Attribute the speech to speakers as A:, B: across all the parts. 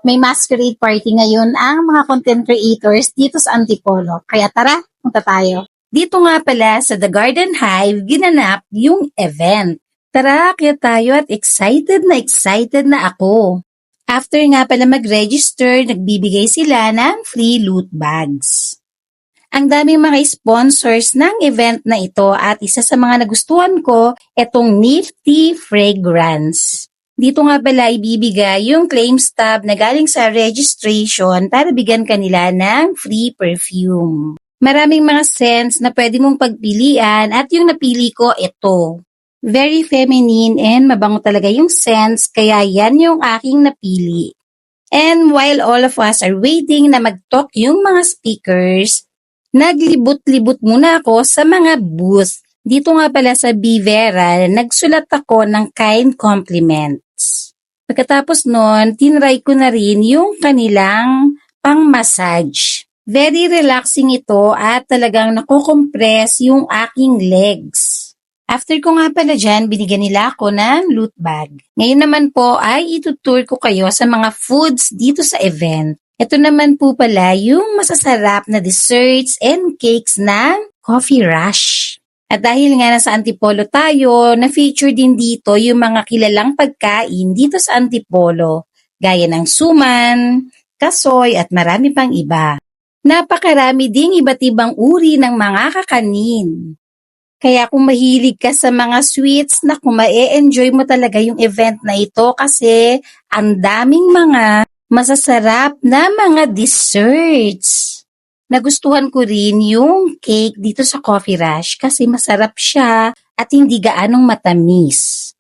A: May masquerade party ngayon ang mga content creators dito sa Antipolo. Kaya tara, punta tayo.
B: Dito nga pala sa The Garden Hive, ginanap yung event. Tara, kaya tayo at excited na ako. After nga pala mag-register, nagbibigay sila ng free loot bags. Ang daming mga sponsors ng event na ito at isa sa mga nagustuhan ko, itong Nifty Fragrance. Dito nga pala ibibigay yung claim stub na galing sa registration para bigyan kanila ng free perfume. Maraming mga scents na pwede mong pagpilian at yung napili ko ito. Very feminine and mabango talaga yung scents kaya yan yung aking napili. And while all of us are waiting na mag-talk yung mga speakers, naglibot-libot muna ako sa mga booth. Dito nga pala sa Bivera, nagsulat ako ng kind compliments. Pagkatapos nun, tinry ko na rin yung kanilang pang-massage. Very relaxing ito at talagang nakukompress yung aking legs. After ko nga pala dyan, binigyan nila ako ng loot bag. Ngayon naman po ay itutour ko kayo sa mga foods dito sa event. Ito naman po pala yung masasarap na desserts and cakes ng Coffee Rush. At dahil nga nasa Antipolo tayo, na-feature din dito yung mga kilalang pagkain dito sa Antipolo, gaya ng suman, kasoy at marami pang iba. Napakarami ding iba't ibang uri ng mga kakanin. Kaya kung mahilig ka sa mga sweets, naku, ma-e-enjoy mo talaga yung event na ito kasi ang daming mga masasarap na mga desserts. Nagustuhan ko rin yung cake dito sa Coffee Rush kasi masarap siya at hindi gaanong matamis.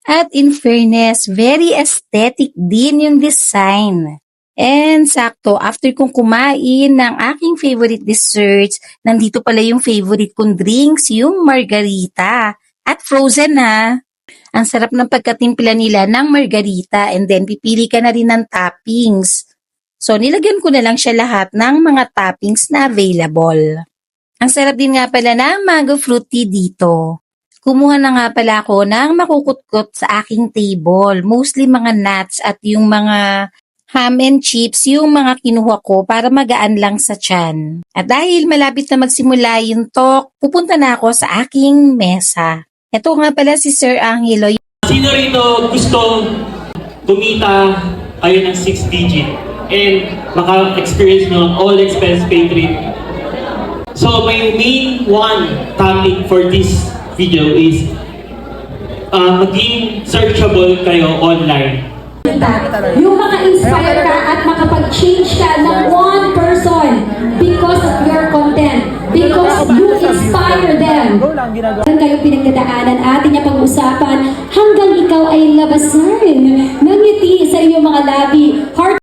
B: At in fairness, very aesthetic din yung design. And sakto, after kong kumain ng aking favorite desserts, nandito pala yung favorite kong drinks, yung margarita. At frozen ha. Ang sarap ng pagkatimpla nila ng margarita and then pipili ka na rin ng toppings. So nilagyan ko na lang siya lahat ng mga toppings na available. Ang sarap din nga pala ng mango fruit tea dito. Kumuha na nga pala ako ng makukutkot sa aking table. Mostly mga nuts at yung mga ham and chips yung mga kinuha ko para magaan lang sa tiyan. At dahil malapit na magsimula yung talk, pupunta na ako sa aking mesa. Ito nga pala si Sir Angelo.
C: Sino rito gusto kumita kayo ng 6 digit and maka-experience nyo all expense paid trip? So my main one topic for this video is maging searchable kayo online.
D: Yung maka-inspire ka at makapag-change ka ng one person because of your content. Because you inspire them. Ang kayo pinagdadaanan atin niya pag-usapan hanggang ikaw ay labasan ng ngiti sa iyong mga labi. Heart